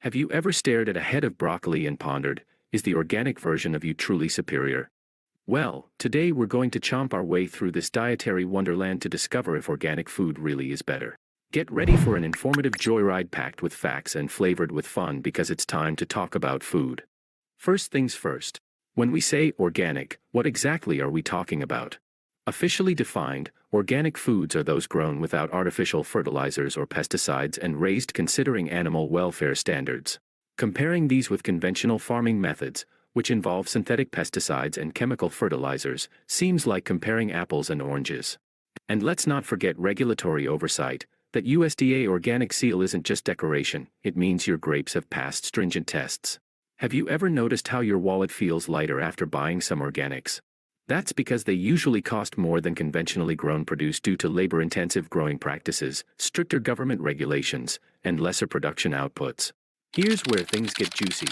Have you ever stared at a head of broccoli and pondered, is the organic version of you truly superior? Well, today we're going to chomp our way through this dietary wonderland to discover if organic food really is better. Get ready for an informative joyride packed with facts and flavored with fun because it's time to talk about food. First things first. When we say organic, what exactly are we talking about? Officially defined, organic foods are those grown without artificial fertilizers or pesticides and raised considering animal welfare standards. Comparing these with conventional farming methods, which involve synthetic pesticides and chemical fertilizers, seems like comparing apples and oranges. And let's not forget regulatory oversight. That USDA organic seal isn't just decoration, it means your grapes have passed stringent tests. Have you ever noticed how your wallet feels lighter after buying some organics? That's because they usually cost more than conventionally grown produce due to labor-intensive growing practices, stricter government regulations, and lesser production outputs. Here's where things get juicy.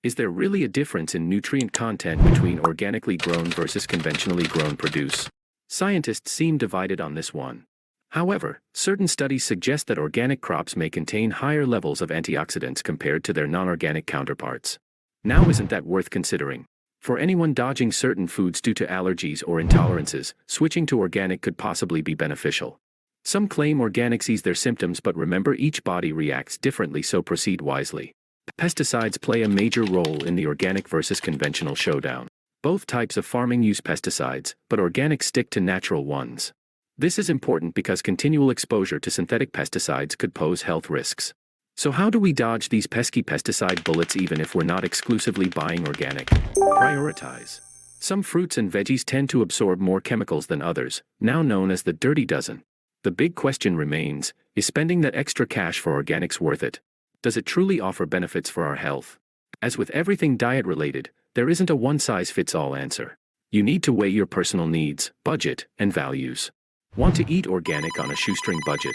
Is there really a difference in nutrient content between organically grown versus conventionally grown produce? Scientists seem divided on this one. However, certain studies suggest that organic crops may contain higher levels of antioxidants compared to their non-organic counterparts. Now, isn't that worth considering? For anyone dodging certain foods due to allergies or intolerances, switching to organic could possibly be beneficial. Some claim organics ease their symptoms, but remember, each body reacts differently, so proceed wisely. Pesticides play a major role in the organic versus conventional showdown. Both types of farming use pesticides, but organics stick to natural ones. This is important because continual exposure to synthetic pesticides could pose health risks. So how do we dodge these pesky pesticide bullets even if we're not exclusively buying organic? Prioritize. Some fruits and veggies tend to absorb more chemicals than others, now known as the dirty dozen. The big question remains, is spending that extra cash for organics worth it? Does it truly offer benefits for our health? As with everything diet-related, there isn't a one-size-fits-all answer. You need to weigh your personal needs, budget, and values. Want to eat organic on a shoestring budget?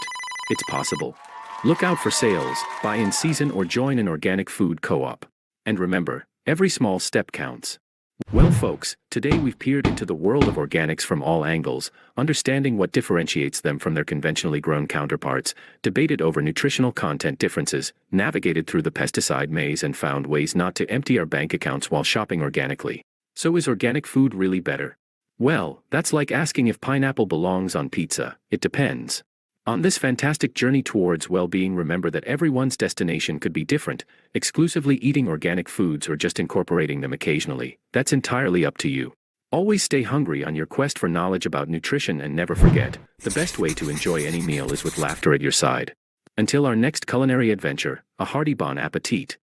It's possible. Look out for sales, buy in season, or join an organic food co-op. And remember, every small step counts. Well folks, today we've peered into the world of organics from all angles, understanding what differentiates them from their conventionally grown counterparts, debated over nutritional content differences, navigated through the pesticide maze, and found ways not to empty our bank accounts while shopping organically. So is organic food really better? Well, that's like asking if pineapple belongs on pizza. It depends. On this fantastic journey towards well-being, remember that everyone's destination could be different. Exclusively eating organic foods or just incorporating them occasionally, that's entirely up to you. Always stay hungry on your quest for knowledge about nutrition, and never forget, the best way to enjoy any meal is with laughter at your side. Until our next culinary adventure, a hearty bon appetit.